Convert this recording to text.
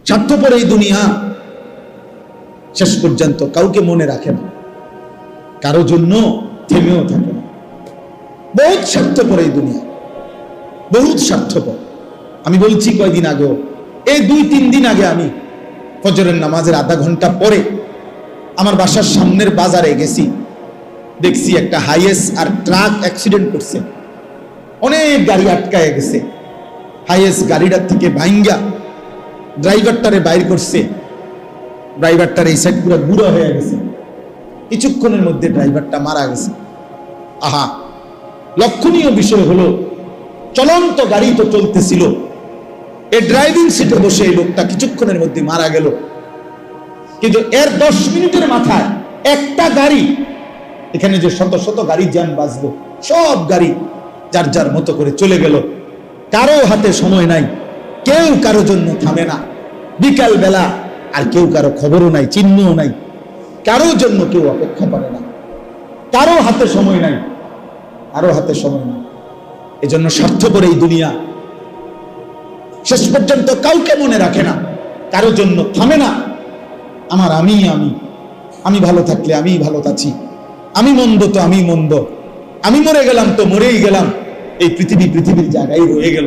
স্বার্থপর এই দুনিয়া শেষ পর্যন্ত কাউকে মনে রাখে না, কারো জন্য থেমেও থাকে না। বহুত স্বার্থপর এই দুনিয়া, বহুত স্বার্থপর। আমি বলছি কয়দিন আগেও, এই 2-3 দিন আগে আমি ফজরের নামাজের আধা ঘন্টা পরে আমার বাসার সামনের বাজারে গেছি, দেখছি একটা হাইয়েস আর ট্রাক অ্যাক্সিডেন্ট করছে, অনেক গাড়ি আটকায় গেছে। হাইয়েস গাড়িটার থেকে ভাঙ্গা ড্রাইভারটারে বাইর করছে, ড্রাইভারটার এই সাইড পুরো বুড়া হয়ে গেছে, কিছুক্ষণের মধ্যে ড্রাইভারটা মারা গেছে। আহা, লক্ষণীয় বিষয় হলো চলন্ত গাড়ি তো চলতেছিল, এই ড্রাইভিং সিটে বসে এই লোকটা কিছুক্ষণের মধ্যে মারা গেল। কিন্তু এর 10 মিনিটের মাথায় একটা গাড়ি, এখানে যে শত শত গাড়ি জ্যাম বাজলো, সব গাড়ি যার যার মতো করে চলে গেল। কারো হাতে সময় নাই, কেউ কারো জন্য থামে না। বিকাল বেলা আর কেউ কারো খবরও নাই, চিহ্নও নাই, কারো জন্য কেউ অপেক্ষা করে না, কারো হাতে সময় নাই, কারো হাতে সময় নাই। এজন্য স্বার্থপর এই দুনিয়া শেষ পর্যন্ত কাউকে মনে রাখে না, কারো জন্য থামে না। আমার আমি ভালো থাকলে আমি ভালো আছি, আমি মন্দ তো আমি মন্দ, আমি মরে গেলাম তো মরেই গেলাম, এই পৃথিবীর জায়গায় রয়ে গেল।